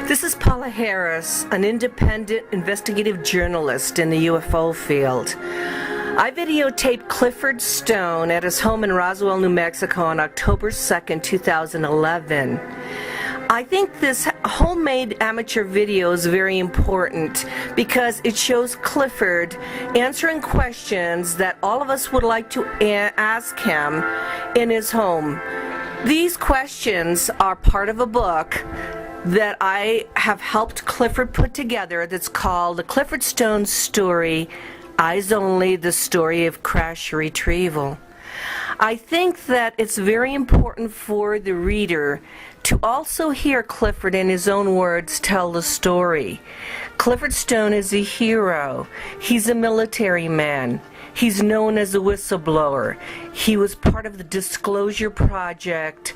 This is Paula Harris, an independent investigative journalist in the UFO field. I videotaped Clifford Stone at his home in Roswell, New Mexico on October 2nd, 2011. I think this homemade amateur video is very important because it shows Clifford answering questions that all of us would like to ask him in his home. These questions are part of a book that I have helped Clifford put together that's called The Clifford Stone Story, Eyes Only, the Story of Crash Retrieval. I think that it's very important for the reader to also hear Clifford in his own words tell the story. Clifford Stone is a hero. He's a military man. He's known as a whistleblower. He was part of the Disclosure Project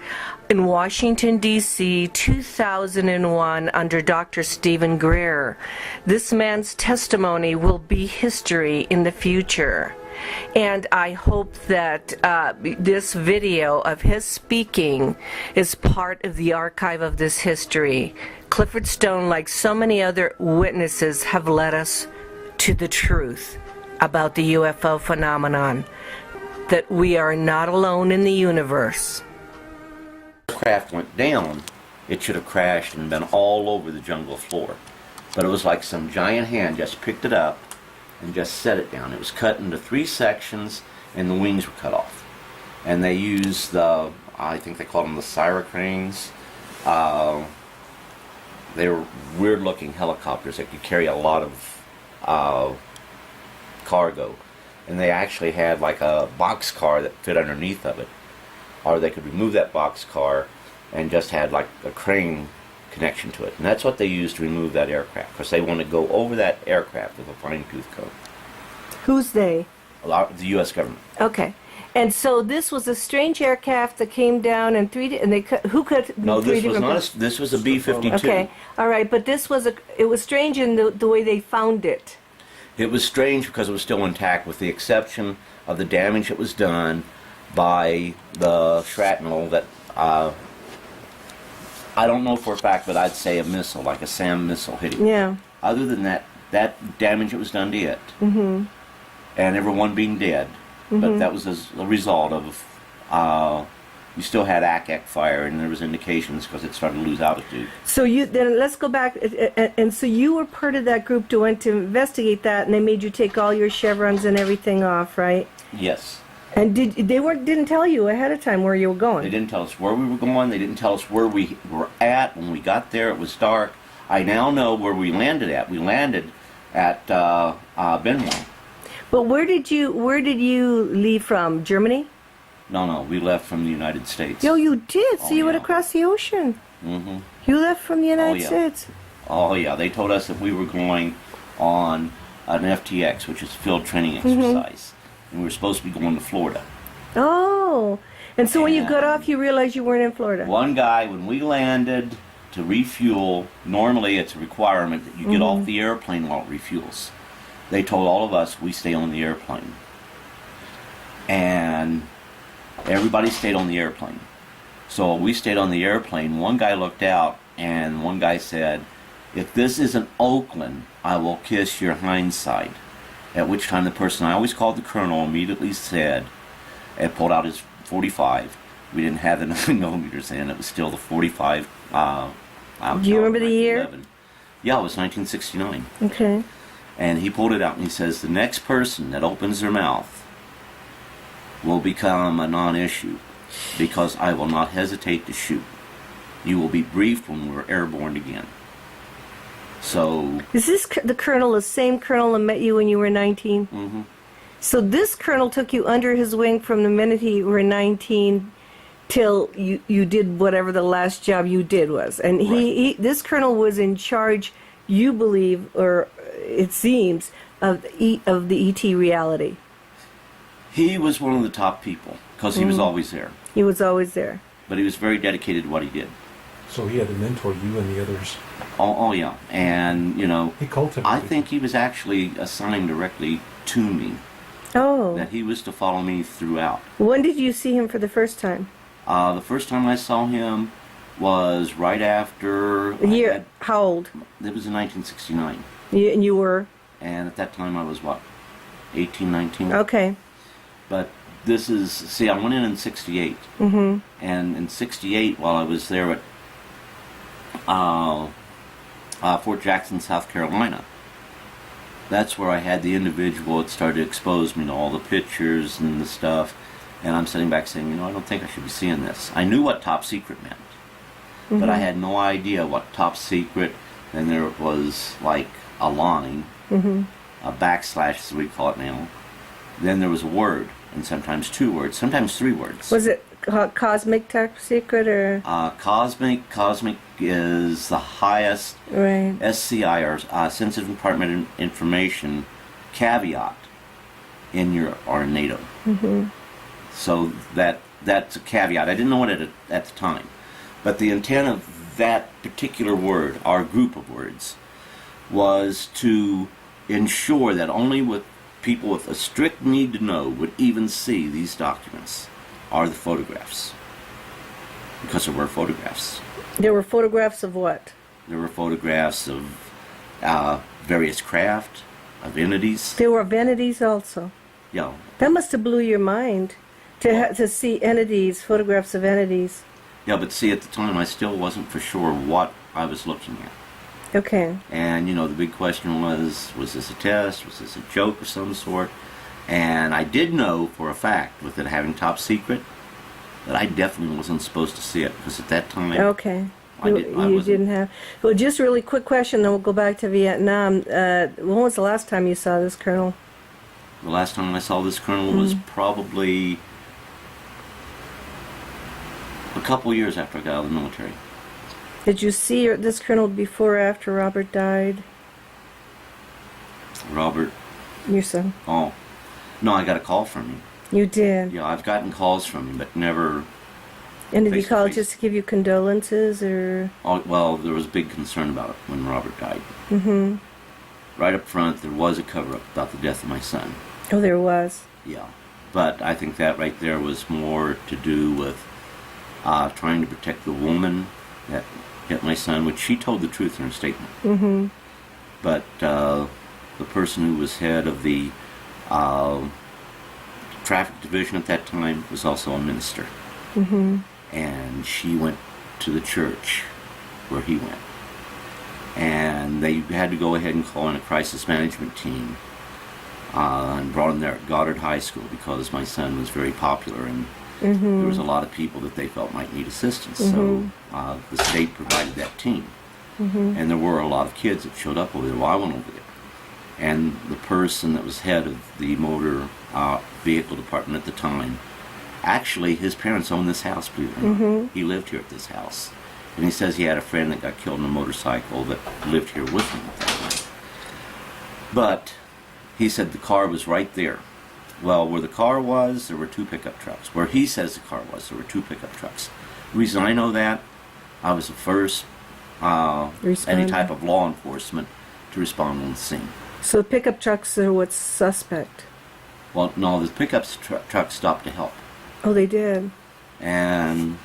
in Washington, D.C., 2001 under Dr. Stephen Greer. This man's testimony will be history in the future. And I hope that this video of his speaking is part of the archive of this history. Clifford Stone, like so many other witnesses, have led us to the truth about the UFO phenomenon, that we are not alone in the universe. The craft went down, it should have crashed and been all over the jungle floor. But it was like some giant hand just picked it up and just set it down. It was cut into 3 sections and the wings were cut off. And they used the, I think they called them the Syracranes. They were weird looking helicopters that could carry a lot of cargo. And they actually had like a box car that fit underneath of it. Or they could remove that box car and just had like a crane connection to it. And that's what they used to remove that aircraft, because they wanted to go over that aircraft with a fine-tooth comb. Who's they? The U.S. government. Okay. And so this was a strange aircraft that came down and they cut, who cut? No, this was not. This was a B-52. Okay, all right, but this was it was strange in the way they found it. It was strange because it was still intact, with the exception of the damage that was done by the shrapnel that I don't know for a fact, but I'd say a missile, like a SAM missile, hit it. Yeah. Other than that, that damage that was done to it, and everyone being dead. But that was as a result of you still had ACAC fire, and there was indications because it started to lose altitude. So then let's go back, and so you were part of that group that went to investigate that, and they made you take all your chevrons and everything off, right? Yes. And didn't tell you ahead of time where you were going? They didn't tell us where we were going. They didn't tell us where we were at. When we got there, it was dark. I now know where we landed at. We landed at Benoit. But where did you leave from? Germany? No, we left from the United States. Oh, you did? So you went across the ocean? Mm-hmm. You left from the United States? Oh, yeah. They told us that we were going on an FTX, which is field training exercise. And we were supposed to be going to Florida. Oh. And so when you got off, you realized you weren't in Florida? One guy, when we landed to refuel, normally it's a requirement that you get off the airplane while it refuels. They told all of us we stay on the airplane. And everybody stayed on the airplane. So we stayed on the airplane. One guy looked out, and one guy said, "If this isn't Oakland, I will kiss your hindside." At which time the person I always called the colonel immediately said, and pulled out his .45. We didn't have the 9mm in. It was still the .45. Do you remember the year? 11. Yeah, it was 1969. Okay. And he pulled it out and he says, "The next person that opens their mouth will become a non-issue, because I will not hesitate to shoot. You will be briefed when we're airborne again." So... Is this the colonel, the same colonel that met you when you were 19? Mm-hmm. So this colonel took you under his wing from the minute you were 19 till you did whatever the last job you did was. And this colonel was in charge, you believe, or it seems, of the ET reality. He was one of the top people, because he was always there. He was always there. But he was very dedicated to what he did. So he had to mentor you and the others. Oh yeah. And, you know, he cultivated. I think he was actually assigned directly to me. Oh. That he was to follow me throughout. When did you see him for the first time? The first time I saw him was right after How old? it was in 1969. And you were? And at that time I was what, 18, 19? Okay. But this is, see, I went in 68. Mm-hmm. And in 68, while I was there at Fort Jackson, South Carolina, that's where I had the individual that started to expose me to all the pictures and the stuff. And I'm sitting back saying, I don't think I should be seeing this. I knew what top secret meant, but I had no idea what top secret. And there was like a line, a backslash as we call it now. Then there was a word, and sometimes two words, sometimes three words. Was it cosmic top secret or? Cosmic is the highest Right. SCI, or Sensitive Compartment Information, caveat in our NATO. Mm-hmm. So that's a caveat. I didn't know it at the time. But the intent of that particular word, our group of words, was to ensure that only with people with a strict need to know would even see these documents, are the photographs. Because there were photographs. There were photographs of what? There were photographs of various craft, of entities. There were entities also. Yeah. That must have blew your mind to see entities, photographs of entities. Yeah, but see, at the time I still wasn't for sure what I was looking at. Okay. And, the big question was this a test? Was this a joke of some sort? And I did know for a fact, with it having top secret, that I definitely wasn't supposed to see it, because at that time... Okay. I didn't have... Well, just a really quick question, then we'll go back to Vietnam. When was the last time you saw this, Colonel? The last time I saw this, Colonel, was probably a couple years after I got out of the military. Did you see this Colonel before or after Robert died? Robert? Your son? Oh. No, I got a call from him. You did? Yeah, I've gotten calls from him, but never... And did he call face-to-face. just to give you condolences, or...? Oh, well, there was big concern about it when Robert died. Mm-hmm. Right up front, there was a cover-up about the death of my son. Oh, there was? Yeah. But I think that right there was more to do with trying to protect the woman that hit my son, which she told the truth in her statement. Mm-hmm. But the person who was head of the traffic division at that time was also a minister. Mm-hmm. And she went to the church where he went. And they had to go ahead and call in a crisis management team and brought him there at Goddard High School because my son was very popular and there was a lot of people that they felt might need assistance. So the state provided that team. And there were a lot of kids that showed up over there. Well, I went over there. And the person that was head of the motor vehicle department at the time, actually his parents owned this house, believe it or not. He lived here at this house. And he says he had a friend that got killed on a motorcycle that lived here with him at that time. But he said the car was right there. Well, where the car was, there were two pickup trucks. Where he says the car was, there were two pickup trucks. The reason I know that, I was the first any type of law enforcement to respond on the scene. So the pickup trucks are what's suspect? Well, no, the pickup truck stopped to help. Oh, they did. And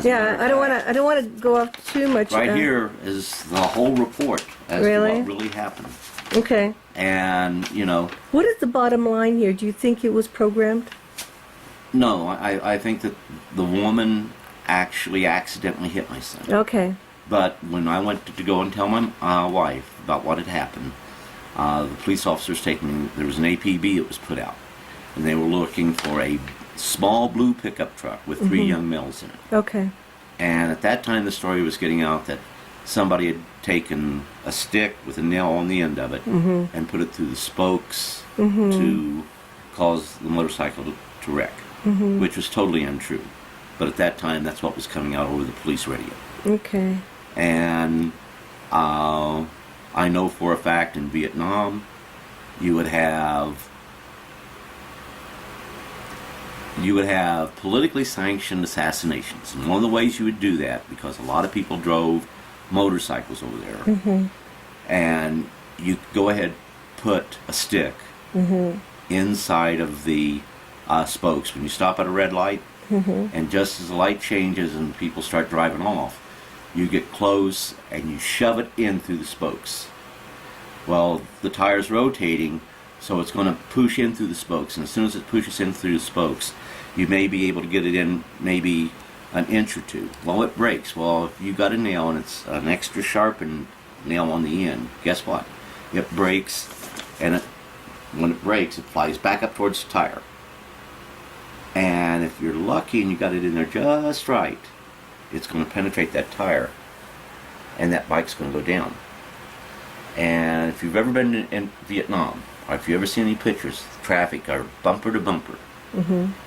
yeah, I don't want to go off too much. Right here is the whole report as to what really happened. Okay. And what is the bottom line here? Do you think it was programmed? No, I think that the woman actually accidentally hit my son. Okay. But when I went to go and tell my wife about what had happened, the police officers taking me, there was an APB that was put out, and they were looking for a small blue pickup truck with three young males in it. Okay. And at that time, the story was getting out that somebody had taken a stick with a nail on the end of it and put it through the spokes to cause the motorcycle to wreck, which was totally untrue. But at that time, that's what was coming out over the police radio. Okay. And I know for a fact in Vietnam, you would have politically sanctioned assassinations. And one of the ways you would do that, because a lot of people drove motorcycles over there, and you go ahead put a stick inside of the spokes when you stop at a red light, and just as the light changes and people start driving off, You get close and you shove it in through the spokes. Well, the tire's rotating, so it's going to push in through the spokes, and as soon as it pushes in through the spokes, you may be able to get it in maybe an inch or two. Well, it breaks. Well, if you got a nail and it's an extra sharpened nail on the end, guess what? It breaks, and when it breaks, it flies back up towards the tire. And if you're lucky and you got it in there just right, it's going to penetrate that tire, and that bike's going to go down. And if you've ever been in Vietnam, or if you ever seen any pictures, traffic are bumper to bumper,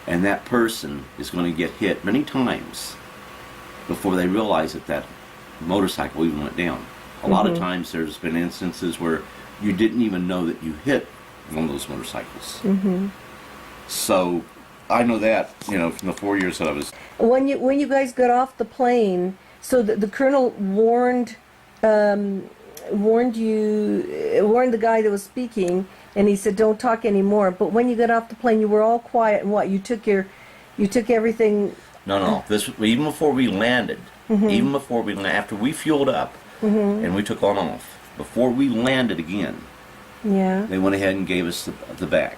and that person is going to get hit many times before they realize that that motorcycle even went down. A lot of times there's been instances where you didn't even know that you hit one of those motorcycles. So I know that, from the 4 years that I was... When you guys got off the plane, so the colonel warned the guy that was speaking, and he said, "Don't talk anymore." But when you got off the plane, you were all quiet, and what? You took everything. No. This even before we landed. Even before after we fueled up, and we took on off. Before we landed again, they went ahead and gave us the bag,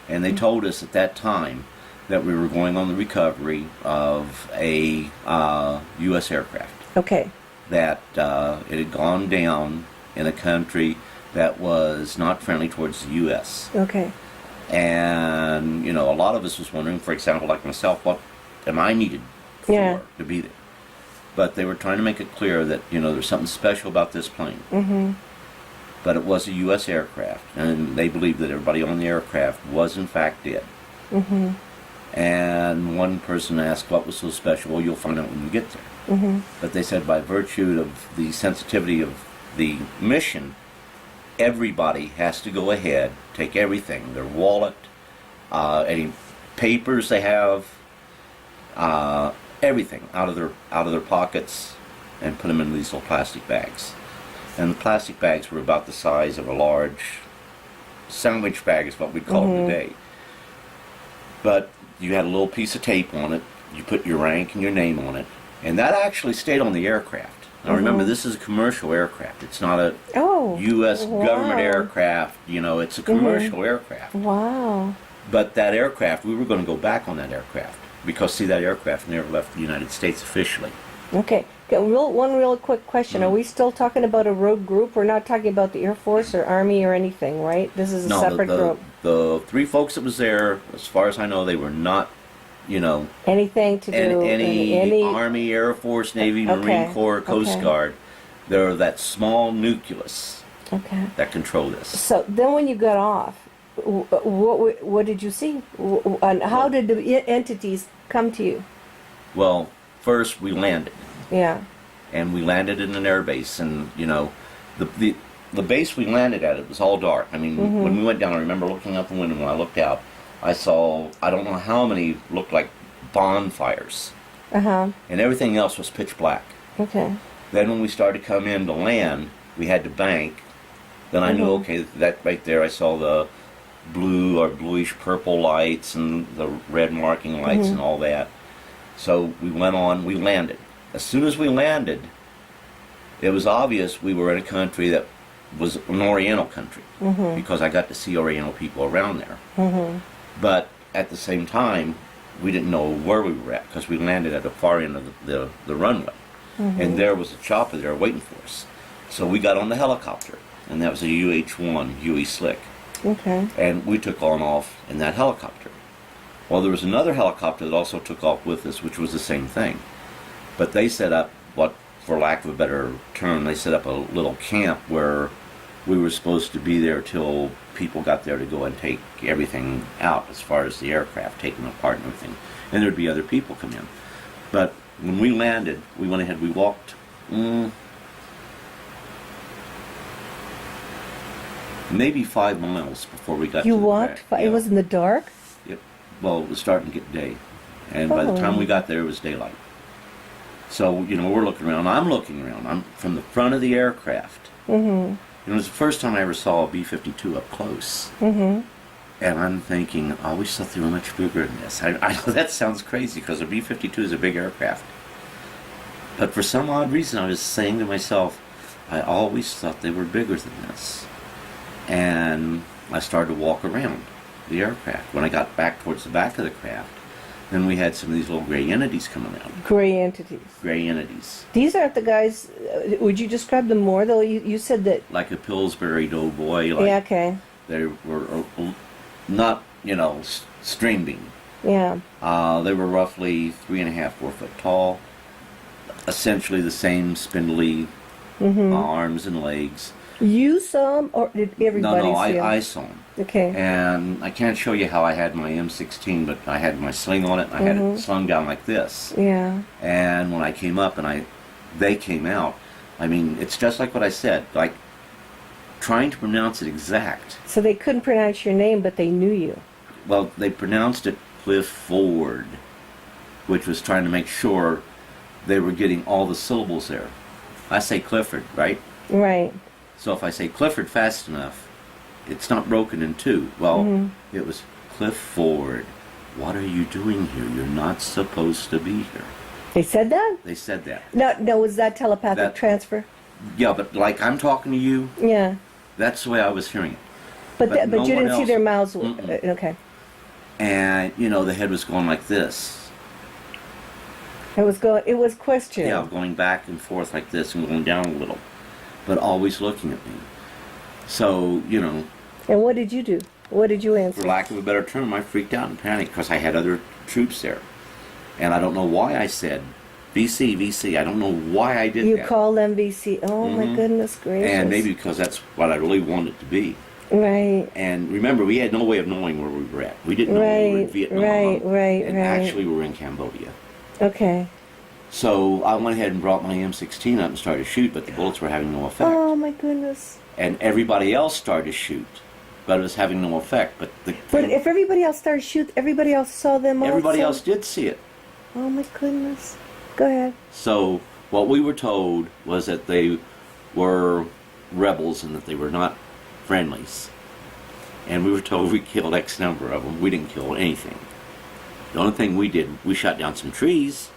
and they told us at that time that we were going on the recovery of a U.S. aircraft. Okay. That it had gone down in a country that was not friendly towards the U.S. Okay. And, a lot of us was wondering, for example, like myself, what am I needed for to be there? But they were trying to make it clear that, there's something special about this plane. But it was a U.S. aircraft, and they believed that everybody on the aircraft was in fact dead. And one person asked what was so special. Well, you'll find out when you get there. But they said by virtue of the sensitivity of the mission, everybody has to go ahead, take everything, their wallet, any papers they have, everything out of their pockets, and put them in these little plastic bags. And the plastic bags were about the size of a large sandwich bag, is what we call them today. But you had a little piece of tape on it. You put your rank and your name on it. And that actually stayed on the aircraft. Now remember, this is a commercial aircraft. It's not a U.S. government aircraft. It's a commercial aircraft. Wow. But that aircraft, we were going to go back on that aircraft. Because, see, that aircraft never left the United States officially. Okay. One real quick question. Are we still talking about a rogue group? We're not talking about the Air Force or Army or anything, right? This is a separate group. The three folks that was there, as far as I know, they were not, anything to do any Army, Air Force, Navy, Marine Corps, Coast Guard. They're that small nucleus that control this. So then when you got off, what did you see? And how did the entities come to you? Well, first we landed. Yeah. And we landed in an air base, and the base we landed at, it was all dark. I mean, when we went down, I remember looking out the window. When I looked out, I saw, I don't know how many looked like bonfires. And everything else was pitch black. Okay. Then when we started to come in to land, we had to bank. Then I knew, okay, that right there, I saw the blue or bluish purple lights and the red marking lights and all that. So we went on, we landed. As soon as we landed, it was obvious we were in a country that was an Oriental country, because I got to see Oriental people around there. But at the same time, we didn't know where we were at, because we landed at the far end of the runway. And there was a chopper there waiting for us. So we got on the helicopter, and that was a UH-1 Huey Slick. And we took on off in that helicopter. Well, there was another helicopter that also took off with us, which was the same thing. But they set up what, for lack of a better term, they set up a little camp where we were supposed to be there till people got there to go and take everything out as far as the aircraft, take them apart and everything. And there'd be other people come in. But when we landed, we went ahead, we walked maybe 5 miles before we got to the walked? It was in the dark? Yep. Well, it was starting to get day. And by the time we got there, it was daylight. So, we're looking around. I'm looking around. I'm from the front of the aircraft. It was the first time I ever saw a B-52 up close. And I'm thinking, I always thought they were much bigger than this. I know that sounds crazy, because a B-52 is a big aircraft. But for some odd reason, I was saying to myself, I always thought they were bigger than this. And I started to walk around the aircraft. When I got back towards the back of the craft, then we had some of these little gray entities coming out. Gray entities. Gray entities. These aren't the guys. Would you describe them more, though? You said that. Like a Pillsbury Doughboy. Like Yeah, okay. They were not, string bean. Yeah. They were roughly 3.5, 4 foot tall. Essentially the same spindly arms and legs. You saw them, or did everybody No, see them? I saw them. Okay. And I can't show you how I had my M16, but I had my sling on it, and I had it slung down like this. Yeah. And when I came up and they came out, I mean, it's just like what I said, like trying to pronounce it exact. So they couldn't pronounce your name, but they knew you. Well, they pronounced it Clifford, which was trying to make sure they were getting all the syllables there. I say Clifford, right? Right. So if I say Clifford fast enough, it's not broken in two. Well, it was Clifford. What are you doing here? You're not supposed to be here. They said that? They said that. No, was that telepathic transfer? Yeah, but like I'm talking to you, Yeah. that's the way I was hearing it. But no you one didn't see else. their mouths. Okay. And, the head was going like this. It was questioning. Yeah, going back and forth like this and going down a little. But always looking at me. So, And what did you do? What did you answer? for lack of a better term, I freaked out and panicked because I had other troops there. And I don't know why I said VC, VC. I don't know why I did You that. called them VC. Oh my goodness gracious. And maybe because that's what I really wanted it to be. Right. And remember, we had no way of knowing where we were at. We didn't know we were in Vietnam. And actually, we were in Cambodia. Okay. So I went ahead and brought my M16 up and started to shoot, but the bullets were having no effect. Oh my goodness. And everybody else started to shoot, but it was having no effect. But if everybody else started to shoot, everybody else saw them also? everybody else did see it. Oh my goodness. Go ahead. So what we were told was that they were rebels and that they were not friendlies. And we were told we killed X number of them. We didn't kill anything. The only thing we did, we shot down some trees.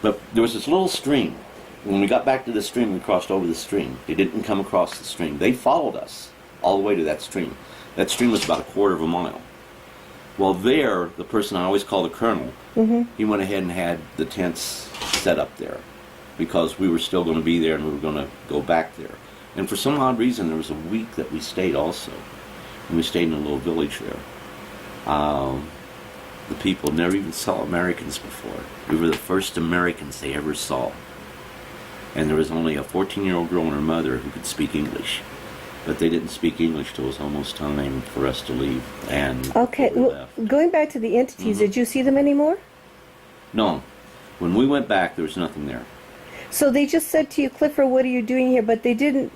But there was this little stream. When we got back to the stream, we crossed over the stream. They didn't come across the stream. They followed us all the way to that stream. That stream was about 1/4 mile. Well, there, the person I always call the colonel, he went ahead and had the tents set up there because we were still going to be there and we were going to go back there. And for some odd reason, there was a week that we stayed also. And we stayed in a little village there. The people never even saw Americans before. We were the first Americans they ever saw. And there was only a 14-year-old girl and her mother who could speak English. But they didn't speak English till it was almost time for us to leave. And Okay, we well, left. going back to the entities, did you see them anymore? No. When we went back, there was nothing there. So they just said to you, Clifford, what are you doing here? But they didn't,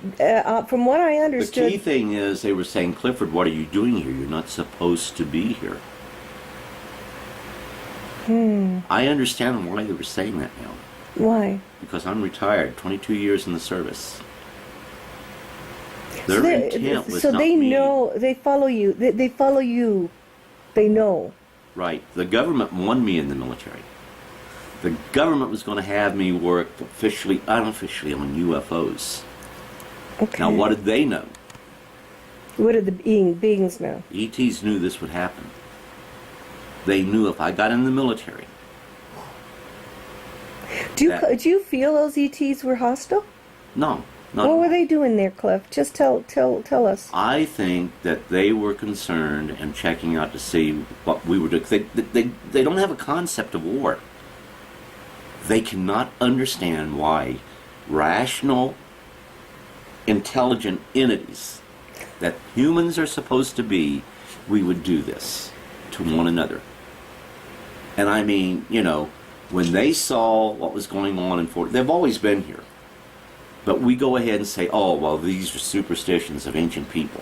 from what I The understood... key thing is they were saying, Clifford, what are you doing here? You're not supposed to be here. I understand why they were saying that now. Why? Because I'm retired, 22 years in the service. Their intent was so not they me. know, they follow you. They follow you. They know. Right. The government won me in the military. The government was going to have me work officially, unofficially on UFOs. Okay. Now, what did they know? What did the beings know? ETs knew this would happen. They knew if I got in the military. Do you feel those ETs were hostile? No. What were they doing there, Cliff? Just tell us. I think that they were concerned and checking out to see what we were doing. They don't have a concept of war. They cannot understand why rational, intelligent entities that humans are supposed to be, we would do this to one another. And I mean, when they saw what was going on in Fort, they've always been here. But we go ahead and say, oh, well, these are superstitions of ancient people.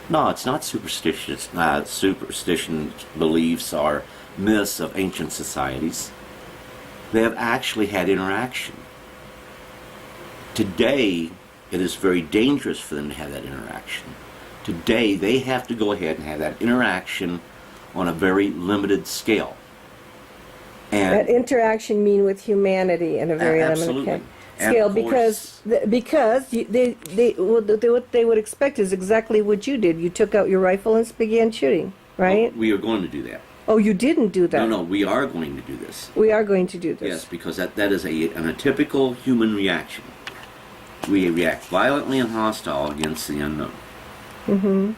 No, it's not superstitions. Superstition beliefs are myths of ancient societies. They have actually had interaction. Today, it is very dangerous for them to have that interaction. Today, they have to go ahead and have that interaction on a very limited scale. That interaction mean with humanity in a very limited absolutely. And scale, of because what they would expect is exactly what you did. You took out your rifle and began shooting, right? We are going to do that. Oh, you didn't do that. No, we are going to do this. We are going to do this. Yes, because that is an atypical human reaction. We react violently and hostile against the unknown. Mm-hmm.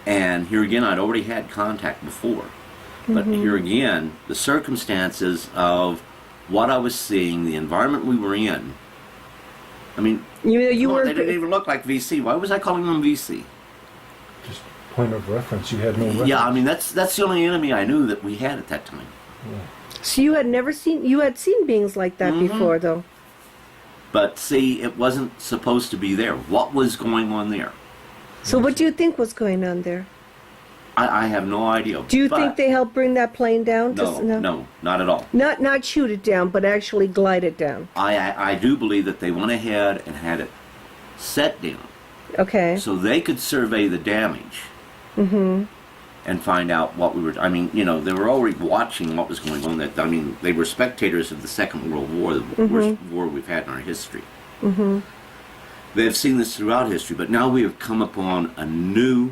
And here again, I'd already had contact before. But here again, the circumstances of what I was seeing, the environment we were in. I mean, you were. they didn't even look like VC. Why was I calling them VC? Just point of reference. You had no reference. Yeah, I mean that's the only enemy I knew that we had at that time. Yeah. So you had seen beings like that before, though. But see, it wasn't supposed to be there. What was going on there? So what do you think was going on there? I have no idea. Do you think they helped bring that plane down? No, not at all. Not shoot it down, but actually glide it down. I do believe that they went ahead and had it set down. Okay. So they could survey the damage. And find out what we were. I mean, they were already watching what was going on. That I mean, they were spectators of the Second World War, the worst war we've had in our history. They have seen this throughout history, but now we have come upon a new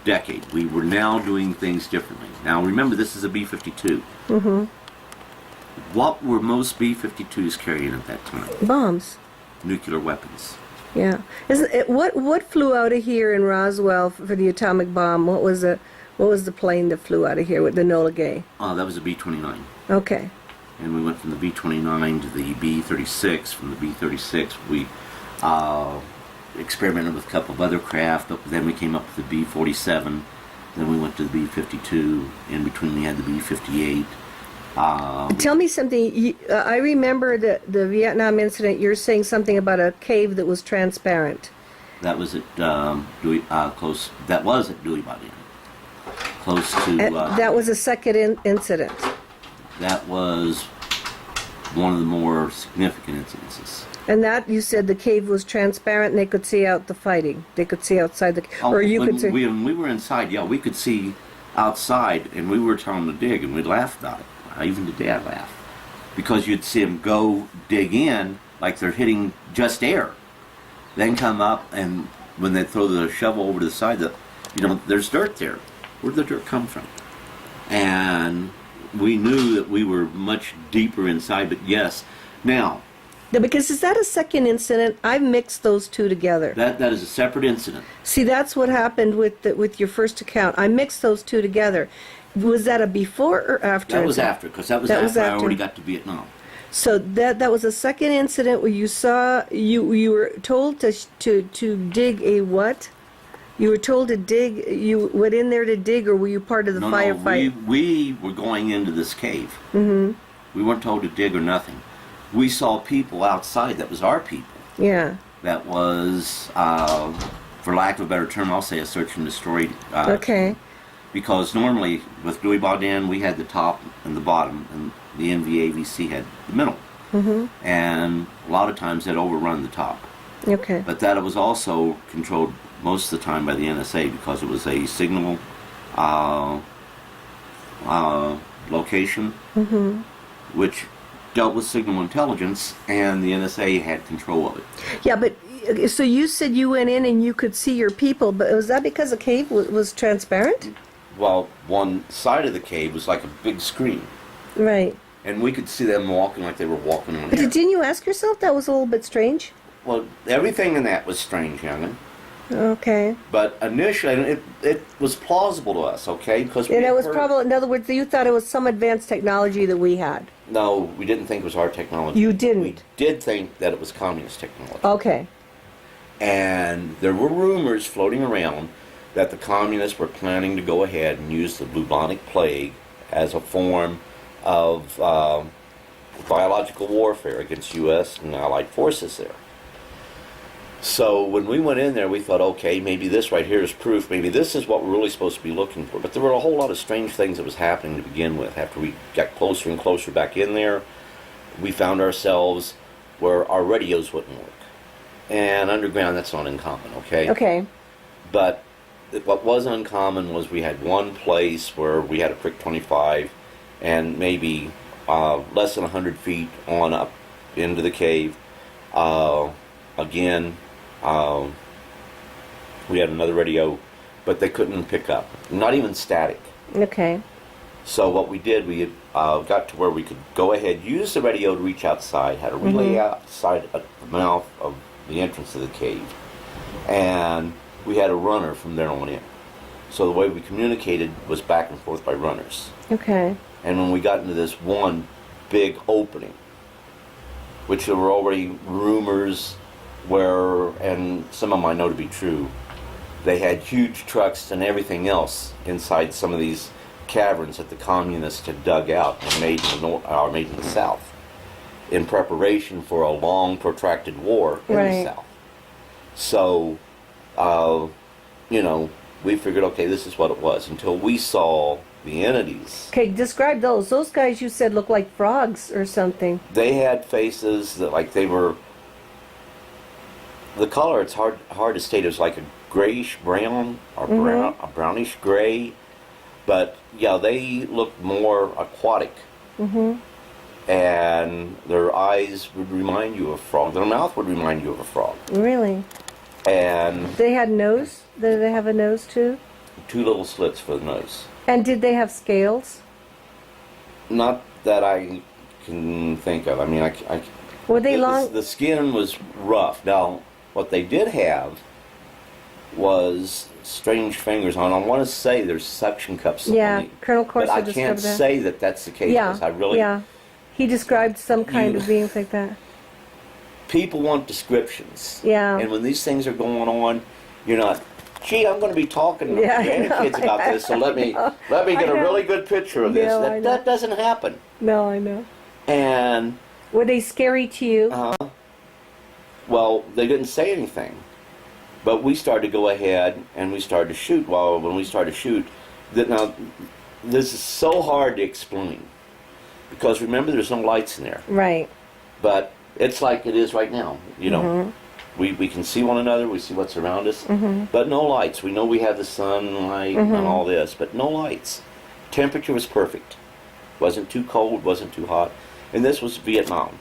decade. We were now doing things differently. Now, remember, this is a B-52. What were most B-52s carrying at that time? Bombs. Nuclear weapons. Yeah. Isn't it, what flew out of here in Roswell for the atomic bomb? What was the plane that flew out of here with the Enola Gay? Oh, that was a B-29. Okay. And we went from the B-29 to the B-36. From the B-36, we experimented with a couple of other craft, but then we came up with the B-47. Then we went to the B-52. In between, we had the B-58. Tell me something. I remember the Vietnam incident. You're saying something about a cave that was transparent. That was at close. That was at Dewey Body, close to. That was a second incident. That was one of the more significant incidences. And that you said the cave was transparent and they could see out the fighting. They could see outside the. Or you could see. When we were inside, yeah, we could see outside, and we were telling them to dig, and we laughed about it. Even today I laugh. Because you'd see them go dig in like they're hitting just air. Then come up, and when they throw the shovel over to the side, there's dirt there. Where'd the dirt come from? And we knew that we were much deeper inside, but yes. Now... Because is that a second incident? I've mixed those two together. That is a separate incident. See, that's what happened with your first account. I mixed those two together. Was that a before or after? That was after, because that was after I already got to Vietnam. So that was a second incident where you saw you were told to dig a what? You were told to dig. You went in there to dig, or were you part of the firefight? No, we were going into this cave. We weren't told to dig or nothing. We saw people outside. That was our people. Yeah. That was, for lack of a better term, I'll say a search and destroy. Okay. Because normally with Dewey Baudin, we had the top and the bottom, and the NVAVC had the middle. And a lot of times they'd overrun the top. Okay. But that was also controlled most of the time by the NSA because it was a signal location, which dealt with signal intelligence, and the NSA had control of it. Yeah, but so you said you went in and you could see your people, but was that because the cave was transparent? Well, one side of the cave was like a big screen. Right. And we could see them walking like they were walking on But air. didn't you ask yourself that was a little bit strange? Well, everything in that was strange, young'un. Okay. But initially, it was plausible to us, okay? Because And it was probably, in other words, you thought it was some advanced technology that we had. No, we didn't think it was our technology. You didn't? We did think that it was communist technology. Okay. And there were rumors floating around that the communists were planning to go ahead and use the bubonic plague as a form of biological warfare against U.S. and Allied forces there. So when we went in there, we thought, okay, maybe this right here is proof. Maybe this is what we're really supposed to be looking for. But there were a whole lot of strange things that was happening to begin with. After we got closer and closer back in there, we found ourselves where our radios wouldn't work. And underground, that's not uncommon, okay? Okay. But what was uncommon was we had one place where we had a Prick 25, and maybe less than 100 feet on up into the cave. Again, we had another radio, but they couldn't pick up, not even static. Okay. So what we did, we got to where we could go ahead, use the radio to reach outside, had a relay outside at the mouth of the entrance of the cave, and we had a runner from there on in. So the way we communicated was back and forth by runners. Okay. And when we got into this one big opening, which there were already rumors where, and some of them I know to be true, they had huge trucks and everything else inside some of these caverns that the communists had dug out and made in the north, or made in the south, in preparation for a long, protracted war in the south. So, you know, we figured, okay, this is what it was, until we saw the entities. Okay, describe those. Those guys you said look like frogs or something. They had faces that, like, they were, the color, it's hard to state. It was like a grayish brown or brown, a brownish gray, but yeah, they looked more aquatic. And their eyes would remind you of a frog. Their mouth would remind you of a frog. Really? And They had nose? Did they have a nose too? 2 little slits for the nose. And did they have scales? Not that I can think of. I mean, I Were they long? The skin was rough. Now, what they did have was strange fingers on. I want to say there's suction cups. Yeah, on me, Colonel Corso but I described can't that. say that that's the case. Yeah, Because I really, yeah. He described some kind of beings like that. people want descriptions. Yeah. And when these things are going on, you're not, gee, I'm going to be talking to Yeah, I grandkids know. about this, so let me get a really good picture of this. Yeah, I know. That doesn't happen. No, I know. And Were they scary to you? well, they didn't say anything. But we started to go ahead and we started to shoot. Well, when we started to shoot, now, this is so hard to explain. Because remember, there's no lights in there. Right. But it's like it is right now, you know. We can see one another, we see what's around us, but no lights. We know we have the sunlight and all this, but no lights. Temperature was perfect. Wasn't too cold, wasn't too hot. And this was Vietnam.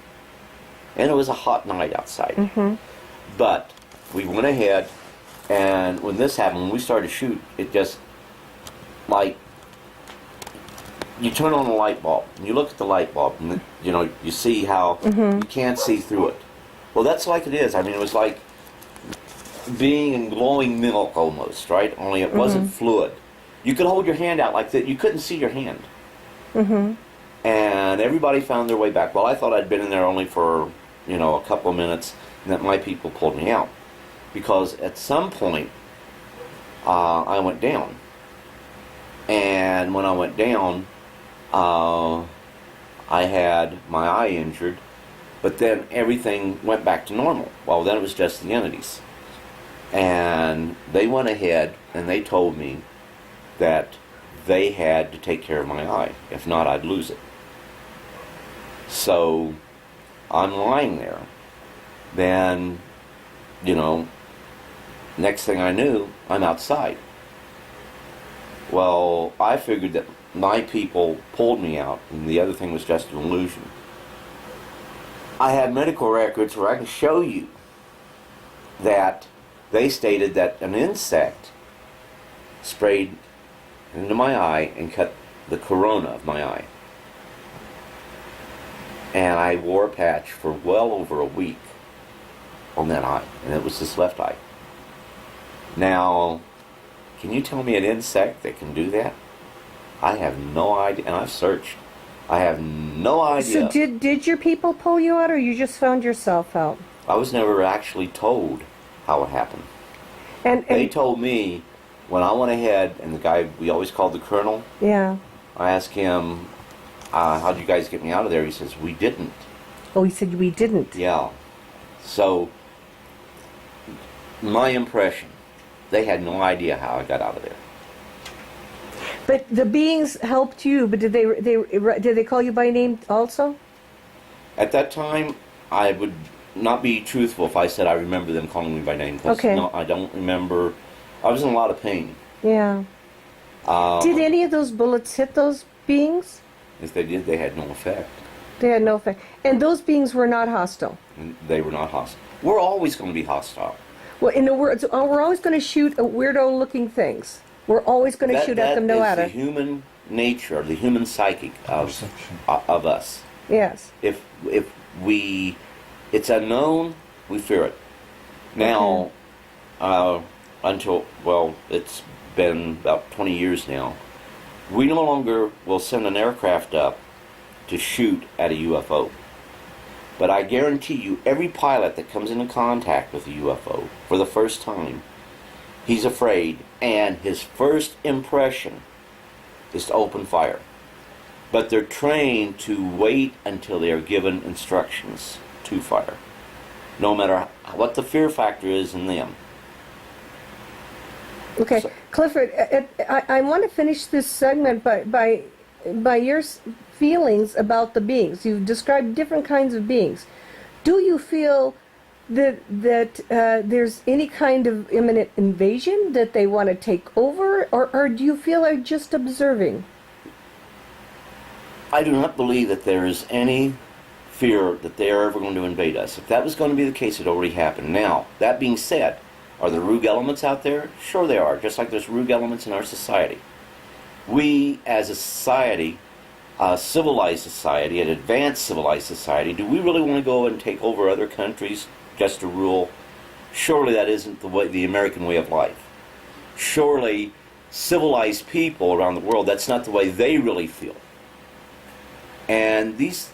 And it was a hot night outside. But we went ahead, and when this happened, when we started to shoot, it just, like, you turn on a light bulb, and you look at the light bulb, and, you know, you see how you can't see through it. Well, that's like it is. I mean, it was like being in glowing milk almost, right? Only it wasn't fluid. You could hold your hand out like that. You couldn't see your hand. And everybody found their way back. Well, I thought I'd been in there only for, you know, a couple of minutes, and that my people pulled me out. Because at some point, I went down. And when I went down, I had my eye injured, but then everything went back to normal. Well, then it was just the entities. And they went ahead and they told me that they had to take care of my eye. If not, I'd lose it. So I'm lying there. Then, you know, next thing I knew, I'm outside. Well, I figured that my people pulled me out, and the other thing was just an illusion. I had medical records where I can show you that they stated that an insect sprayed into my eye and cut the corona of my eye. And I wore a patch for well over a week on that eye, and it was this left eye. Now, can you tell me an insect that can do that? I have no idea, and I've searched. I have no idea. So did your people pull you out, or you just found yourself out? I was never actually told how it happened. And They told me when I went ahead, and the guy we always called the colonel, yeah. I asked him, how'd you guys get me out of there? He says, we didn't. Oh, he said we didn't. Yeah. So, my impression, they had no idea how I got out of there. But the beings helped you. But did they call you by name also? At that time, I would not be truthful if I said I remember them calling me by name. 'Cause Okay. No, I don't remember. I was in a lot of pain. Yeah. Did any of those bullets hit those beings? If they did, they had no effect. They had no effect. And those beings were not hostile. And they were not hostile. We're always going to be hostile. Well, in a word, we're always going to shoot at weirdo-looking things. We're always going to shoot at them, no matter. That is the human nature, the human psychic of us. Yes. If it's unknown, we fear it. Now, it's been about 20 years now. We no longer will send an aircraft up to shoot at a UFO. But I guarantee you, every pilot that comes into contact with a UFO for the first time, he's afraid, and his first impression is to open fire. But they're trained to wait until they are given instructions to fire, no matter what the fear factor is in them. Okay, So, Clifford, I want to finish this segment by your feelings about the beings. You've described different kinds of beings. Do you feel that there's any kind of imminent invasion, that they want to take over, or do you feel they're just observing? I do not believe that there is any fear that they are ever going to invade us. If that was going to be the case, it already happened. Now, that being said, are there rogue elements out there? Sure there are, just like there's rogue elements in our society. We, as a society, a civilized society, an advanced civilized society, do we really want to go and take over other countries just to rule? Surely that isn't the American way of life. Surely civilized people around the world, that's not the way they really feel. And these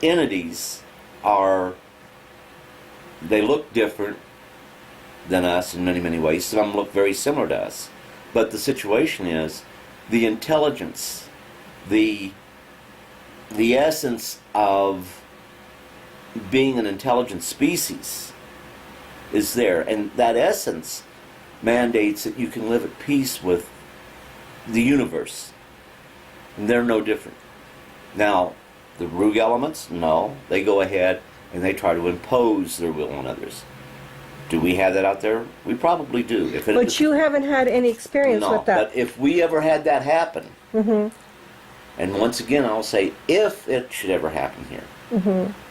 entities they look different than us in many, many ways. Some look very similar to us. But the situation is, the intelligence, the essence of being an intelligent species is there. And that essence mandates that you can live at peace with the universe. And they're no different. Now, the rogue elements, no. They go ahead and they try to impose their will on others. Do we have that out there? We probably do. But you haven't had any experience with that. But if we ever had that happen, and once again I'll say, if it should ever happen here,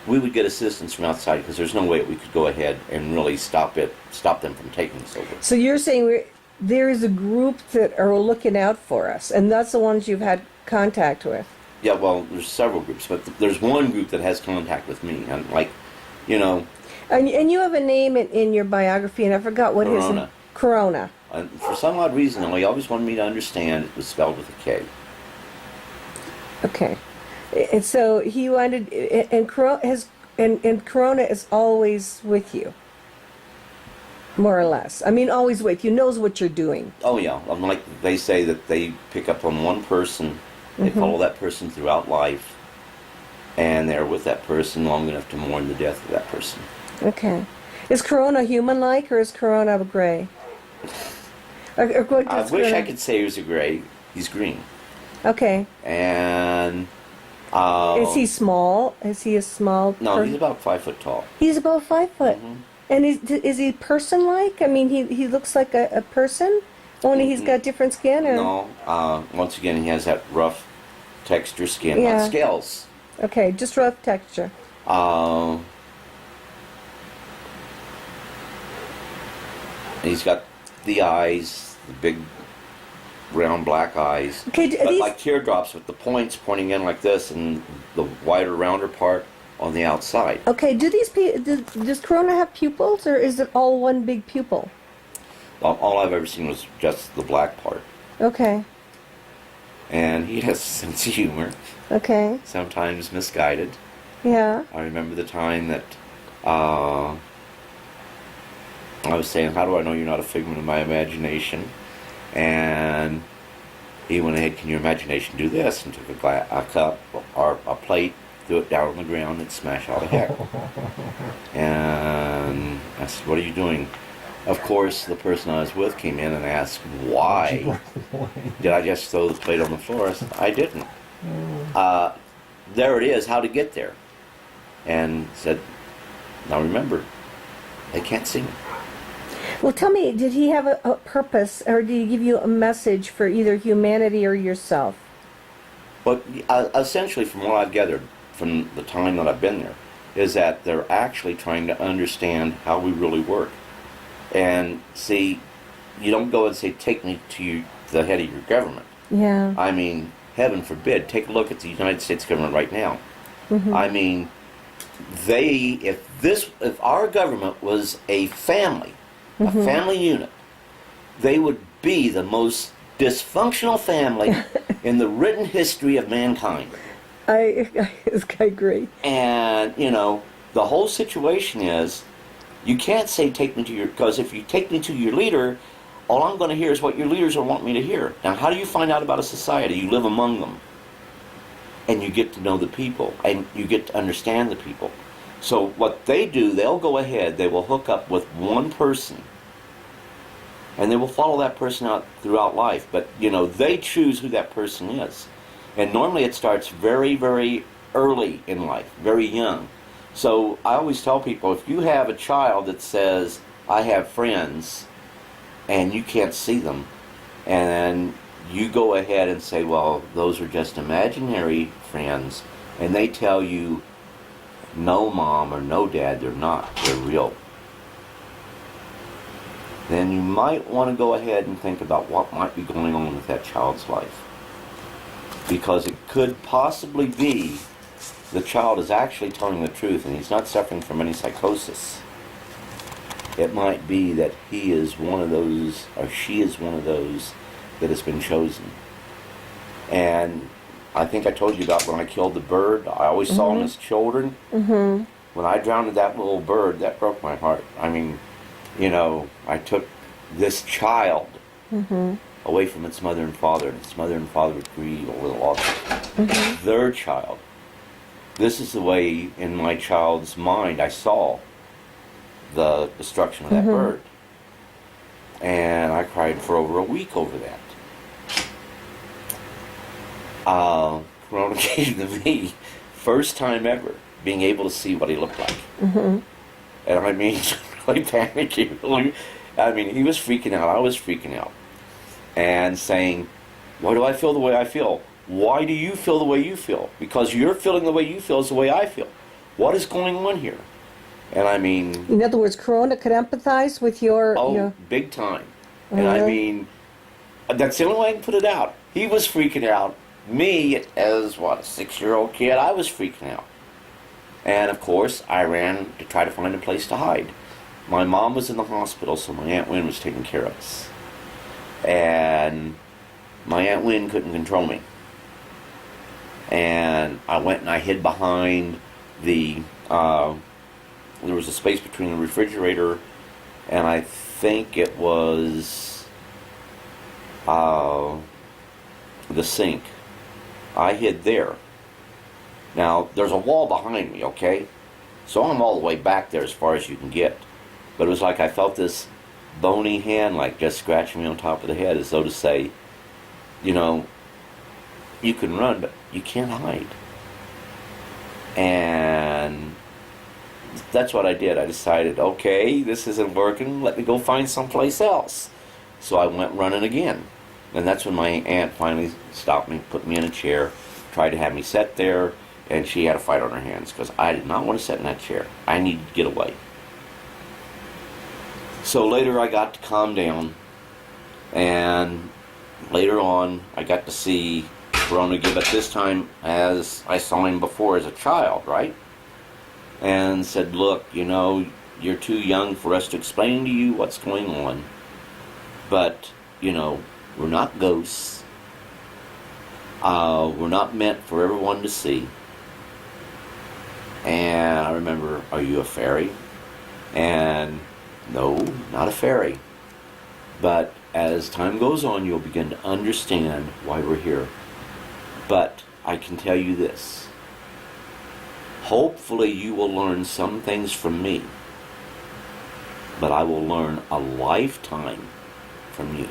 we would get assistance from outside, because there's no way we could go ahead and really stop them from taking us over. So you're saying there is a group that are looking out for us, and that's the ones you've had contact with? Yeah, well, there's several groups, but there's one group that has contact with me, and And you have a name in your biography, and I forgot what Corona. his Corona. And for some odd reason, he always wanted me to understand it was spelled with a K. Okay, and so he wanted, and Corona is always with you, more or less. I mean, always with you, knows what you're doing. Oh yeah, like they say that they pick up on one person, they follow that person throughout life, and they're with that person long enough to mourn the death of that person. Okay. Is Corona human-like, or is Corona gray? I wish I could say he was a gray. He's green. Okay. And is he small? Is he a small No, he's about 5 foot tall. He's about 5 foot. And is he person-like? I mean, he looks like a person, only he's got different skin, or? No. Once again, he has that rough texture skin, Yeah. not scales. Okay, just rough texture. He's got the eyes, the big round black eyes, Okay, but like teardrops with the points pointing in like this, and the wider, rounder part on the outside. Okay, does Corona have pupils, or is it all one big pupil? All I've ever seen was just the black part. Okay. And he has a sense of humor. Okay. Sometimes misguided. Yeah. I remember the time that I was saying, how do I know you're not a figment of my imagination? And he went ahead, can your imagination do this? And took a cup or a plate, threw it down on the ground, and smashed all the heck. And I said, what are you doing? Of course, the person I was with came in and asked, why did I just throw the plate on the floor? I said, I didn't. There it is, how to get there. And said, now remember, they can't see me. Well, tell me, did he have a purpose, or did he give you a message for either humanity or yourself? But essentially, from what I've gathered from the time that I've been there, is that they're actually trying to understand how we really work. And see, you don't go and say, take me to the head of your government. Yeah. I mean, heaven forbid, take a look at the United States government right now. I mean, if our government was a family, a family unit, they would be the most dysfunctional family in the written history of mankind. I agree. And, the whole situation is, you can't say take me to your, because if you take me to your leader, all I'm going to hear is what your leaders want me to hear. Now, how do you find out about a society? You live among them. And you get to know the people. And you get to understand the people. So what they do, they'll go ahead, they will hook up with one person. And they will follow that person out throughout life. But, they choose who that person is. And normally it starts very, very early in life, very young. So I always tell people, if you have a child that says, I have friends, and you can't see them, and then you go ahead and say, well, those are just imaginary friends, and they tell you, no mom or no dad, they're not, they're real, then you might want to go ahead and think about what might be going on with that child's life. Because it could possibly be the child is actually telling the truth and he's not suffering from any psychosis. It might be that he is one of those, or she is one of those that has been chosen. And I think I told you about when I killed the bird. I always saw them as children. When I drowned that little bird, that broke my heart. I mean, I took this child away from its mother and father, and its mother and father would grieve over the loss of their child. This is the way, in my child's mind, I saw the destruction of that bird. And I cried for over a week over that. Corona came to me, first time ever, being able to see what he looked like. And I mean, really panicking. I mean, he was freaking out, I was freaking out. And saying, why do I feel the way I feel? Why do you feel the way you feel? Because you're feeling the way you feel is the way I feel. What is going on here? And I mean... In other words, Corona could empathize with your... Oh, big time. And I mean, that's the only way I can put it out. He was freaking out. Me, as a 6-year-old kid, I was freaking out. And of course, I ran to try to find a place to hide. My mom was in the hospital, so my Aunt Wynn was taking care of us. And my Aunt Wynn couldn't control me. And I went and I hid behind the, there was a space between the refrigerator and I think it was the sink. I hid there. Now, there's a wall behind me, okay? So I'm all the way back there as far as you can get. But it was like I felt this bony hand like just scratching me on top of the head, as though to say, you can run, but you can't hide. And that's what I did. I decided, okay, this isn't working, let me go find someplace else. So I went running again. And that's when my aunt finally stopped me, put me in a chair, tried to have me sit there, and she had a fight on her hands because I did not want to sit in that chair. I needed to get away. So later I got to calm down, and later on I got to see Corona again, but this time as I saw him before as a child, right? And said, look, you're too young for us to explain to you what's going on, but, we're not ghosts. We're not meant for everyone to see. And I remember, are you a fairy? And no, not a fairy. But as time goes on, you'll begin to understand why we're here. But I can tell you this. Hopefully you will learn some things from me. But I will learn a lifetime from you.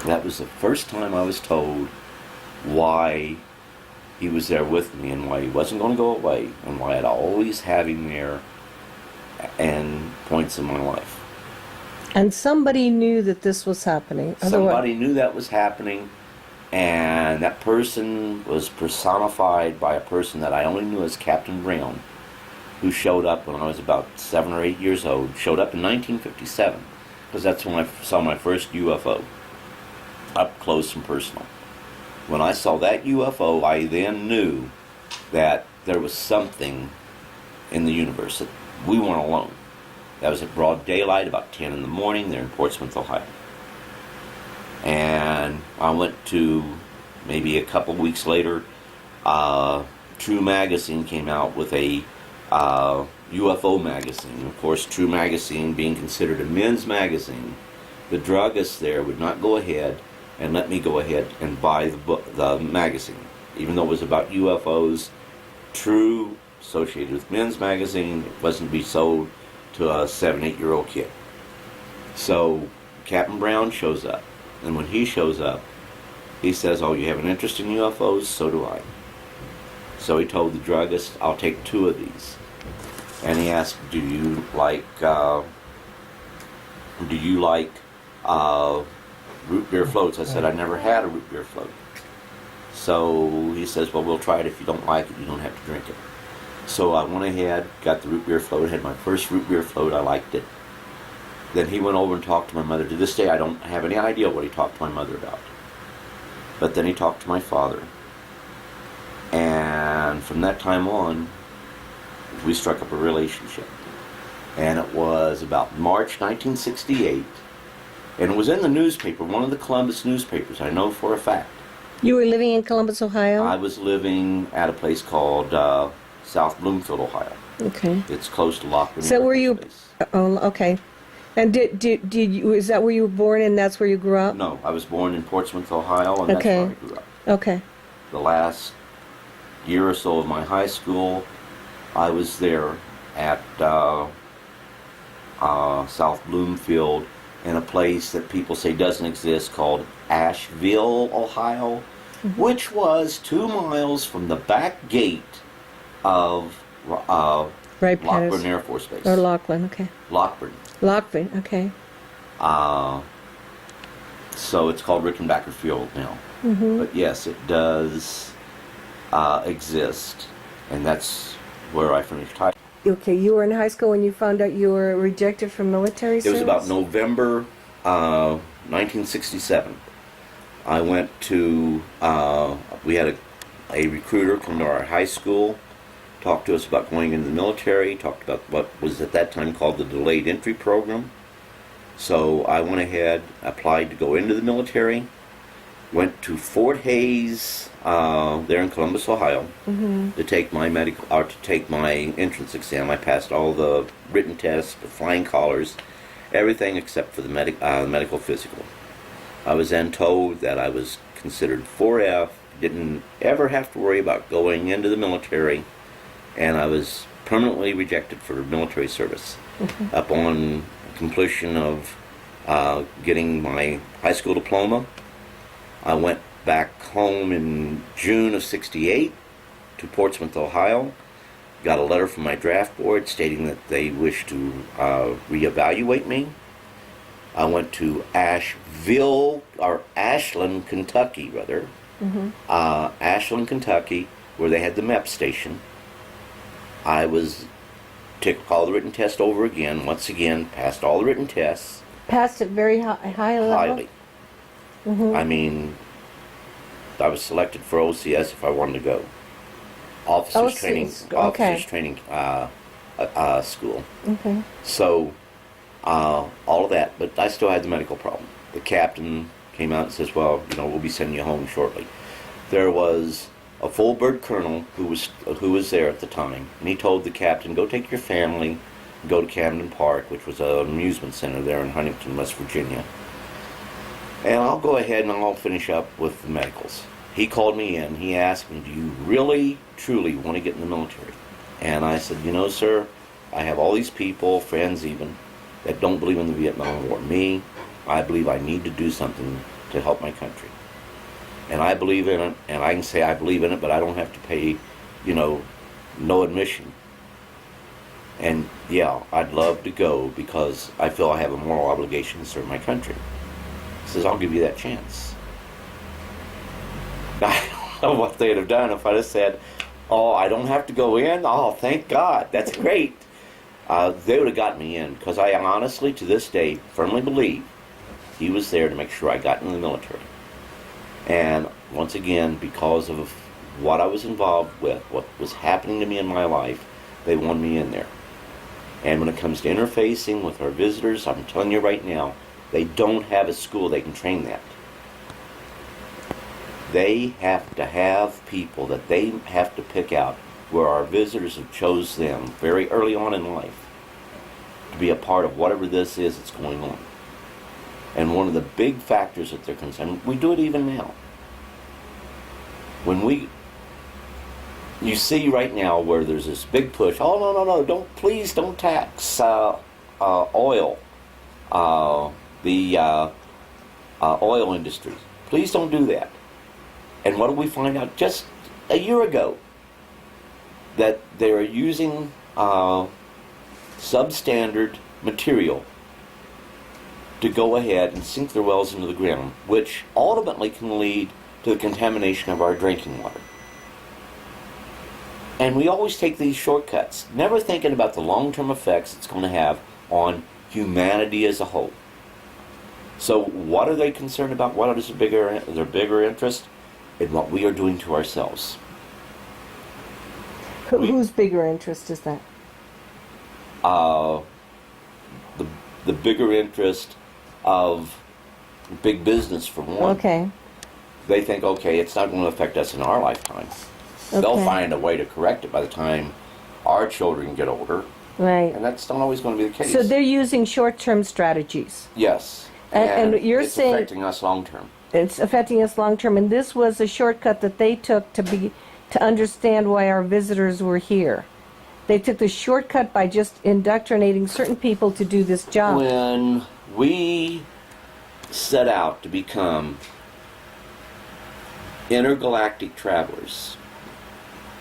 That was the first time I was told why he was there with me and why he wasn't going to go away and why I'd always have him there and points in my life. And somebody knew that this was happening. Somebody knew that was happening, and that person was personified by a person that I only knew as Captain Brown, who showed up when I was about 7 or 8 years old. Showed up in 1957, because that's when I saw my first UFO, up close and personal. When I saw that UFO, I then knew that there was something in the universe, that we weren't alone. That was at broad daylight, about 10 in the morning, there in Portsmouth, Ohio. And I went to, maybe a couple weeks later, True Magazine came out with a UFO magazine. Of course, True Magazine being considered a men's magazine, the druggist there would not go ahead and let me go ahead and buy the magazine. Even though it was about UFOs, True, associated with men's magazine, it wasn't to be sold to a 7, 8-year-old kid. So Captain Brown shows up, and when he shows up, he says, "Oh, you have an interest in UFOs? So do I." So he told the druggist, "I'll take 2 of these." And he asked, "Do you like root beer floats?" I said, "I never had a root beer float." So he says, "Well, we'll try it. If you don't like it, you don't have to drink it." So I went ahead, got the root beer float, had my first root beer float. I liked it. Then he went over and talked to my mother. To this day, I don't have any idea what he talked to my mother about. But then he talked to my father. And from that time on, we struck up a relationship. And it was about March 1968. And it was in the newspaper, one of the Columbus newspapers, I know for a fact. You were living in Columbus, Ohio? I was living at a place called South Bloomfield, Ohio. Okay. It's close to Lockwood. So were you... Oh, okay. And did you... Is that where you were born and that's where you grew up? No, I was born in Portsmouth, Ohio, and Okay. that's where I grew up. Okay. The last year or so of my high school, I was there at South Bloomfield in a place that people say doesn't exist called Asheville, Ohio, which was 2 miles from the back gate of Right, Lockburn Air Force Base. Or Laughlin, okay. Lockburn. Lockburn, okay. So it's called Rickenbacker Field now. But yes, it does exist, and that's where I finished high school. Okay, you were in high school when you found out you were rejected from military service? It was about November 1967. I went to, we had a recruiter come to our high school, talked to us about going into the military, talked about what was at that time called the Delayed Entry Program. So I went ahead, applied to go into the military, went to Fort Hays, there in Columbus, Ohio, to take my to take my entrance exam. I passed all the written tests, the flying collars, everything except for the medical physical. I was then told that I was considered 4F, didn't ever have to worry about going into the military, and I was permanently rejected for military service. Upon completion of getting my high school diploma, I went back home in June of '68 to Portsmouth, Ohio. Got a letter from my draft board stating that they wish to reevaluate me. I went to Ashland, Kentucky, Ashland, Kentucky, where they had the MEP station. I took all the written tests over again, once again, passed all the written tests. Passed at very high level? Highly. I mean, I was selected for OCS if I wanted to go. Officers training school. Okay. So, all of that, but I still had the medical problem. The captain came out and says, "Well, we'll be sending you home shortly." There was a full bird colonel who was there at the time, and he told the captain, "Go take your family, go to Camden Park," which was an amusement center there in Huntington, West Virginia. "And I'll go ahead and I'll finish up with the medicals." He called me in. He asked me, "Do you really, truly want to get in the military?" And I said, "Sir, I have all these people, friends even, that don't believe in the Vietnam War. Me, I believe I need to do something to help my country. And I believe in it, and I can say I believe in it, but I don't have to pay, no admission." And yeah, I'd love to go because I feel I have a moral obligation to serve my country. He says, I'll give you that chance. I don't know what they'd have done if I'd have said, oh, I don't have to go in? Oh, thank God. That's great. They would have gotten me in because I honestly, to this day, firmly believe he was there to make sure I got in the military. And once again, because of what I was involved with, what was happening to me in my life, they wanted me in there. And when it comes to interfacing with our visitors, I'm telling you right now, they don't have a school they can train that. They have to have people that they have to pick out where our visitors have chose them very early on in life to be a part of whatever this is that's going on. And one of the big factors that they're concerned, we do it even now. When you see right now where there's this big push, oh no, please don't tax oil, the oil industry. Please don't do that. And what did we find out just a year ago? That they're using substandard material to go ahead and sink their wells into the ground, which ultimately can lead to the contamination of our drinking water. And we always take these shortcuts, never thinking about the long-term effects it's going to have on humanity as a whole. So what are they concerned about? What is their bigger interest? In what we are doing to ourselves. Whose bigger interest is that? The bigger interest of big business, for one. Okay. They think, okay, it's not going to affect us in our lifetime. Okay. They'll find a way to correct it by the time our children get older. Right. And that's not always going to be the case. So they're using short-term strategies. Yes. And you're it's saying affecting us long-term. it's affecting us long-term, and this was a shortcut that they took to understand why our visitors were here. They took the shortcut by just indoctrinating certain people to do this job. When we set out to become intergalactic travelers,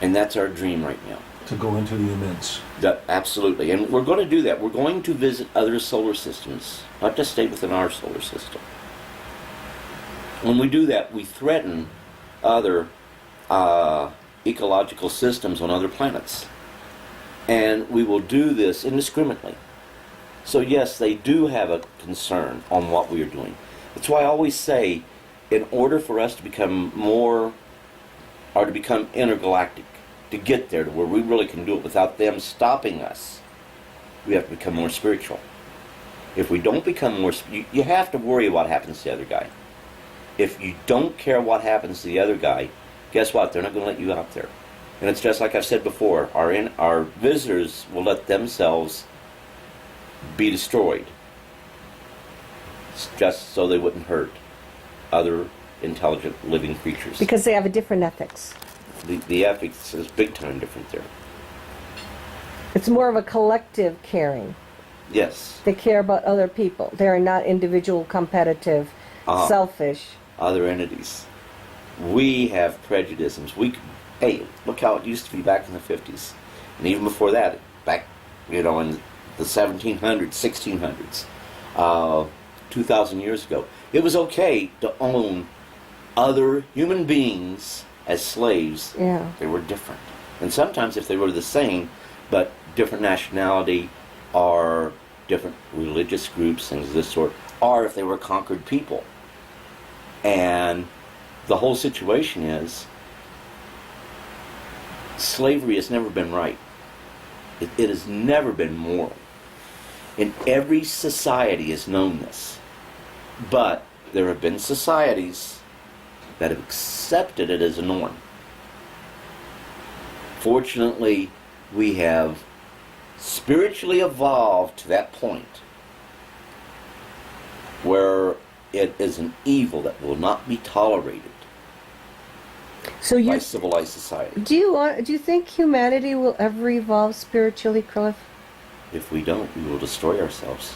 and that's our dream right now. To go into the immense. Absolutely. And we're going to do that. We're going to visit other solar systems, not just stay within our solar system. When we do that, we threaten other ecological systems on other planets. And we will do this indiscriminately. So yes, they do have a concern on what we are doing. That's why I always say, in order for us to become more, or to become intergalactic, to get there to where we really can do it without them stopping us, we have to become more spiritual. If we don't become more, you have to worry what happens to the other guy. If you don't care what happens to the other guy, guess what? They're not going to let you out there. And it's just like I've said before, our visitors will let themselves be destroyed just so they wouldn't hurt other intelligent living creatures. Because they have a different ethics. The ethics is big time different there. It's more of a collective caring. Yes. They care about other people. They are not individual, competitive, selfish. Other entities. We have prejudices. Hey, look how it used to be back in the 50s. And even before that, back, in the 1700s, 1600s, 2,000 years ago. It was okay to own other human beings as slaves. Yeah. They were different. And sometimes if they were the same, but different nationality or different religious groups, things of this sort, or if they were conquered people. And the whole situation is, slavery has never been right. It has never been moral. And every society has known this. But there have been societies that have accepted it as a norm. Fortunately, we have spiritually evolved to that point where it is an evil that will not be tolerated by civilized society. Do you think humanity will ever evolve spiritually, Cliff? If we don't, we will destroy ourselves.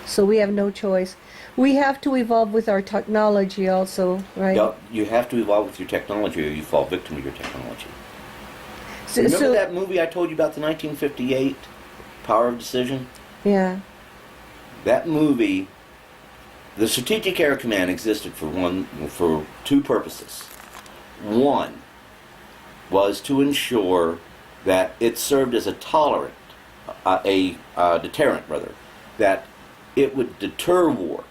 So we have no choice. We have to evolve with our technology also, right? Yeah, you have to evolve with your technology or you fall victim to your technology. Remember that movie I told you about, the 1958 Power of Decision? Yeah. That movie, the Strategic Air Command existed for two purposes. One was to ensure that it served as a deterrent, rather, that it would deter war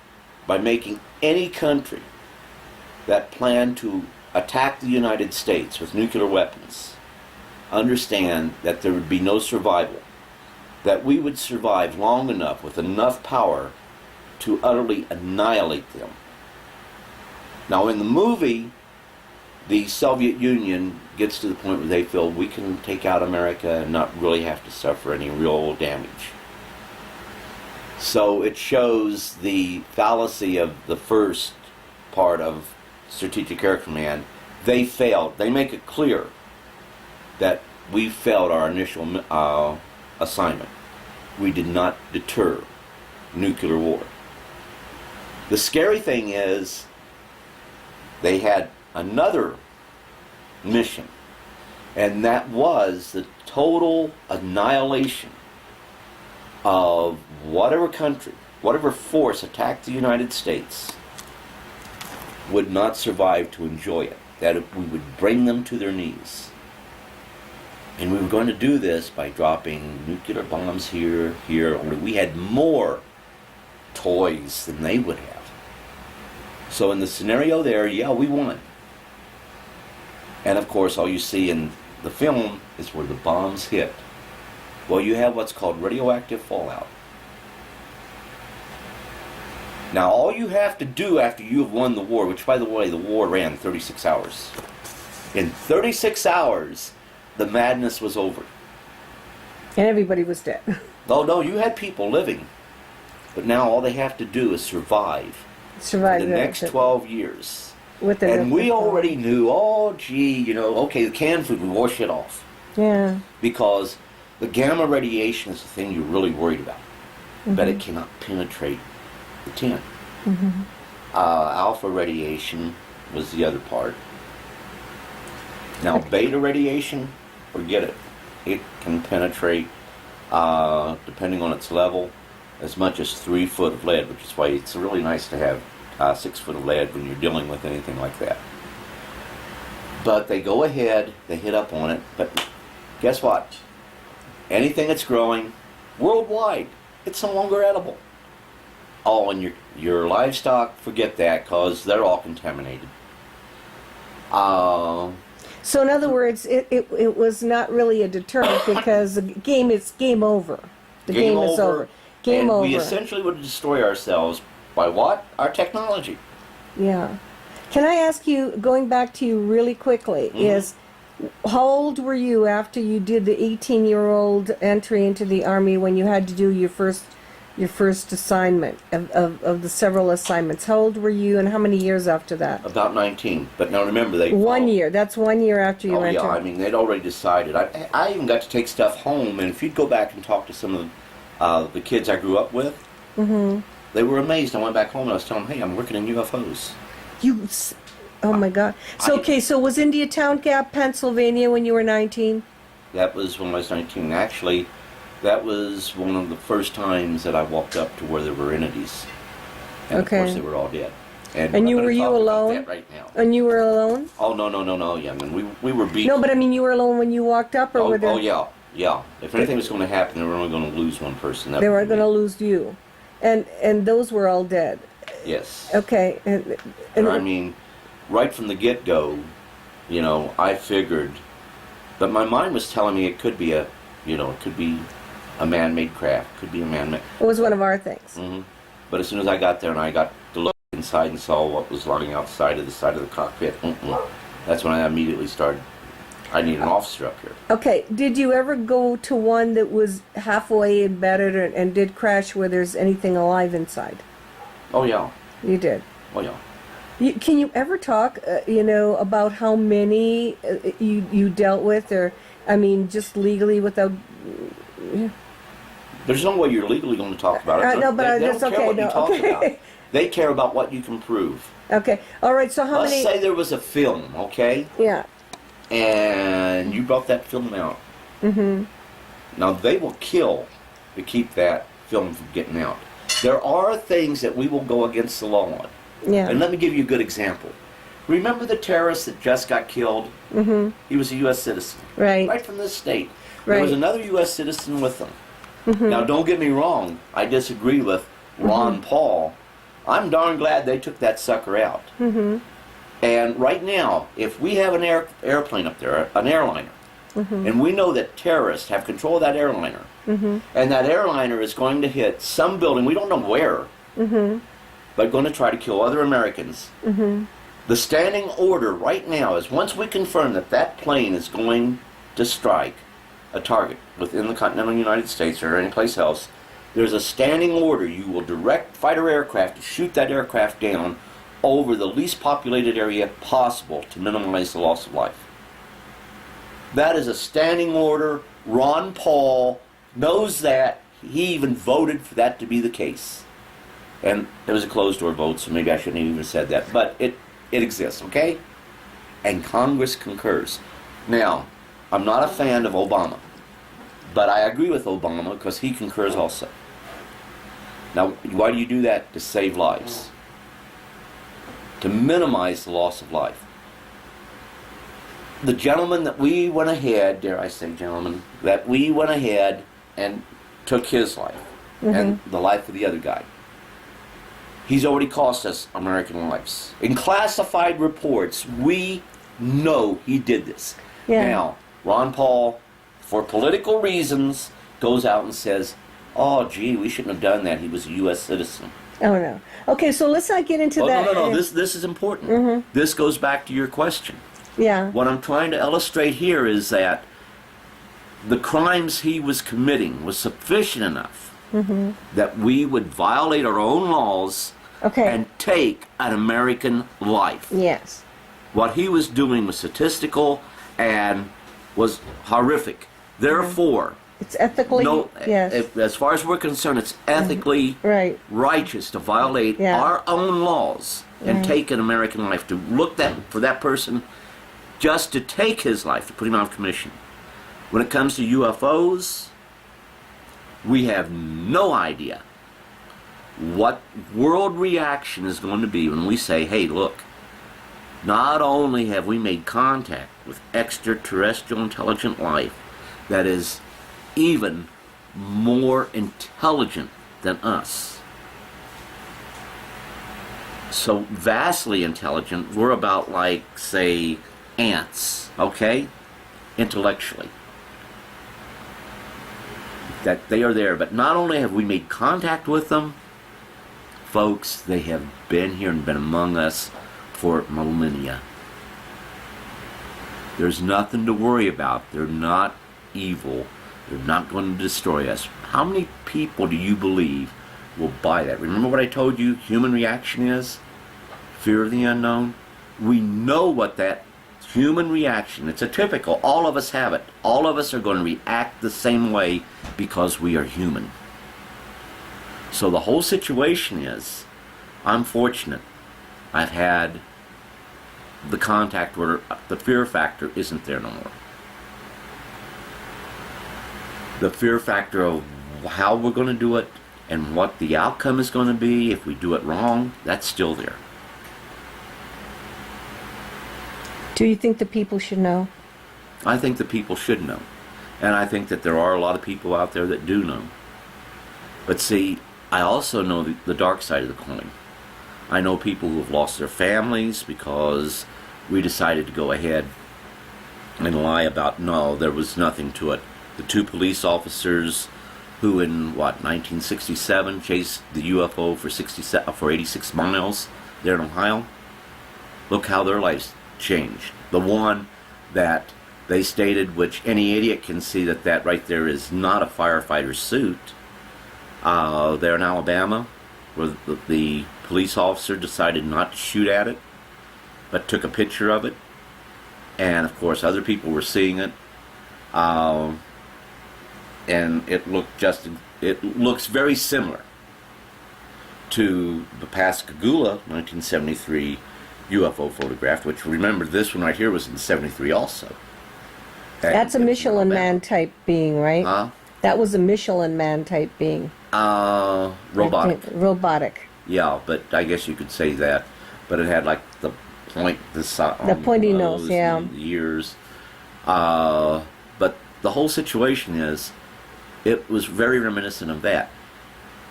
by making any country that planned to attack the United States with nuclear weapons understand that there would be no survival, that we would survive long enough with enough power to utterly annihilate them. Now in the movie, the Soviet Union gets to the point where they feel we can take out America and not really have to suffer any real damage. So it shows the fallacy of the first part of Strategic Air Command. They failed. They make it clear that we failed our initial assignment. We did not deter nuclear war. The scary thing is they had another mission, and that was the total annihilation of whatever country, whatever force attacked the United States would not survive to enjoy it, that we would bring them to their knees. And we were going to do this by dropping nuclear bombs here, only we had more toys than they would have. So in the scenario there, yeah, we won. And of course, all you see in the film is where the bombs hit. Well, you have what's called radioactive fallout. Now, all you have to do after you have won the war, which, by the way, the war ran 36 hours. In 36 hours, the madness was over. And everybody was dead. Oh, no, you had people living. But now all they have to do is survive. Survive for the next 12 years. And we already knew, oh, gee, okay, the canned food, we wash it off. Yeah. Because the gamma radiation is the thing you're really worried about. But it cannot penetrate the tin. Alpha radiation was the other part. Now, beta radiation, forget it. It can penetrate, depending on its level, as much as 3 foot of lead, which is why it's really nice to have 6 foot of lead when you're dealing with anything like that. But they go ahead, they hit up on it, but guess what? Anything that's growing worldwide, it's no longer edible. Oh, and your livestock, forget that, because they're all contaminated. So in other words, it was not really a deterrent because the game is game over. The game is over. Game over. We essentially would destroy ourselves by what? Our technology. Yeah. Can I ask you, going back to you really quickly, is how old were you after you did the 18-year-old entry into the Army when you had to do your first assignment of the several assignments? How old were you and how many years after that? About 19. But now remember, they... 1 year. That's 1 year after you entered. Oh, yeah. I mean, they'd already decided. I even got to take stuff home, and if you'd go back and talk to some of the kids I grew up with, they were amazed. I went back home and I was telling them, hey, I'm working in UFOs. Oh my God. So, so was Indiatown Gap, Pennsylvania when you were 19? That was when I was 19. Actually, that was one of the first times that I walked up to where there were entities. And of course they were all dead. And were you alone? Right now. And you were alone? Oh, no. Yeah, I mean, we were beaten. No, but I mean, you were alone when you walked up, or were there... Oh, yeah. If anything was going to happen, they were only going to lose one person. They were going to lose you. And those were all dead. Yes. Okay. And I mean, right from the get-go, I figured, but my mind was telling me it could be a man-made craft, could be a man-made. It was one of our things. But as soon as I got there and I got to look inside and saw what was lying outside of the side of the cockpit, that's when I immediately started. I need an officer up here. Okay. Did you ever go to one that was halfway embedded and did crash where there's anything alive inside? Oh, yeah. You did? Oh, yeah. Can you ever talk, about how many you dealt with, or, I mean, just legally without... There's no way you're legally going to talk about it. No, but they that's don't care okay. what you talk about. They care about what you can prove. Okay. All right, so how many... Let's say there was a film, okay? Yeah. And you brought that film out. Now, they will kill to keep that film from getting out. There are things that we will go against the law on. Yeah. And let me give you a good example. Remember the terrorist that just got killed? Mm-hmm. He was a U.S. citizen. Right. Right from this state. There was Right. another U.S. citizen with him. Mm-hmm. Now, don't get me wrong. I disagree with Ron Paul. I'm darn glad they took that sucker out. Mm-hmm. And right now, if we have an airplane up there, an airliner, Mm-hmm. and we know that terrorists have control of that airliner, Mm-hmm. and that airliner is going to hit some building, we don't know where, Mm-hmm. but going to try to kill other Americans, Mm-hmm. the standing order right now is once we confirm that that plane is going to strike a target within the continental United States or anyplace else, there's a standing order. You will direct fighter aircraft to shoot that aircraft down over the least populated area possible to minimize the loss of life. That is a standing order. Ron Paul knows that. He even voted for that to be the case. And it was a closed-door vote, so maybe I shouldn't have even said that. But it exists, okay? And Congress concurs. Now, I'm not a fan of Obama, but I agree with Obama because he concurs also. Now, why do you do that? To save lives. To minimize the loss of life. The gentleman that we went ahead, dare I say gentleman, that we went ahead and took his life and the life of the other guy. He's already cost us American lives. In classified reports, we know he did this. Yeah. Now, Ron Paul, for political reasons, goes out and says, oh, gee, we shouldn't have done that. He was a U.S. citizen. Oh, no. Okay, so let's not get into that. No. This is important. This goes back to your question. Yeah. What I'm trying to illustrate here is that the crimes he was committing was sufficient enough that we would violate our own laws Okay. and take an American life. Yes. What he was doing was statistical and was horrific. Therefore, It's ethically, yes. as far as we're concerned, it's ethically Right. righteous to violate Yeah. our own laws and take an American life, to look for that person just to take his life, to put him out of commission. When it comes to UFOs, we have no idea what world reaction is going to be when we say, hey, look, not only have we made contact with extraterrestrial intelligent life that is even more intelligent than us, so vastly intelligent, we're about like, say, ants, okay, intellectually, that they are there. But not only have we made contact with them, folks, they have been here and been among us for millennia. There's nothing to worry about. They're not evil. They're not going to destroy us. How many people do you believe will buy that? Remember what I told you human reaction is? Fear of the unknown. We know what that human reaction, it's a typical, all of us have it. All of us are going to react the same way because we are human. So the whole situation is, I'm fortunate. I've had the contact where the fear factor isn't there no more. The fear factor of how we're going to do it and what the outcome is going to be if we do it wrong, that's still there. Do you think the people should know? I think the people should know. And I think that there are a lot of people out there that do know. But see, I also know the dark side of the coin. I know people who have lost their families because we decided to go ahead and lie about, no, there was nothing to it. The two police officers who in, 1967 chased the UFO for 86 miles there in Ohio, look how their lives changed. The one that they stated, which any idiot can see that right there is not a firefighter's suit, there in Alabama, where the police officer decided not to shoot at it, but took a picture of it, and of course other people were seeing it, and it looks very similar to the Pascagoula 1973 UFO photograph, which, remember, this one right here was in 73 also. That's a Michelin Man type being, right? Huh? That was a Michelin Man type being. Robotic. Robotic. Yeah, but I guess you could say that. But it had like the point, The pointy nose, yeah. and the ears. But the whole situation is, it was very reminiscent of that.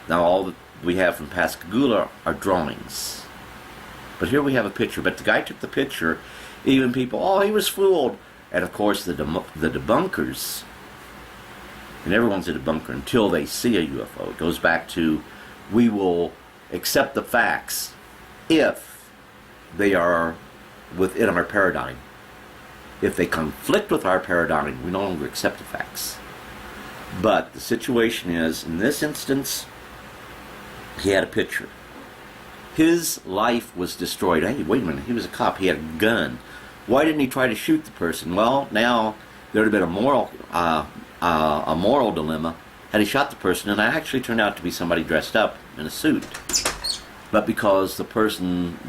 Now all that we have from Pascagoula are drawings. But here we have a picture. But the guy took the picture. Even people, oh, he was fooled. And of course the debunkers, and everyone's a debunker until they see a UFO. It goes back to, we will accept the facts if they are within our paradigm. If they conflict with our paradigm, we no longer accept the facts. But the situation is, in this instance, he had a picture. His life was destroyed. Hey, wait a minute, he was a cop, he had a gun. Why didn't he try to shoot the person? Well, now there would have been a moral dilemma had he shot the person, and it actually turned out to be somebody dressed up in a suit. But because the person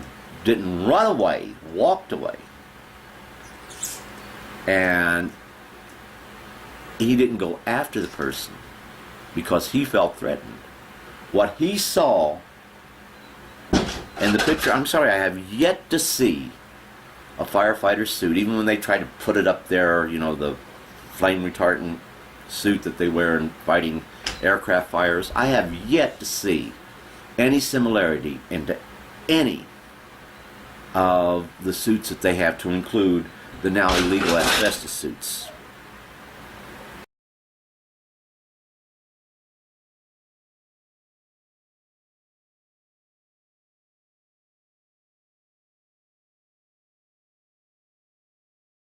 didn't run away, walked away, and he didn't go after the person because he felt threatened. What he saw in the picture, I'm sorry, I have yet to see a firefighter's suit, even when they try to put it up there, you know, the flame retardant suit that they wear in fighting aircraft fires. I have yet to see any similarity into any of the suits that they have, to include the now illegal asbestos suits.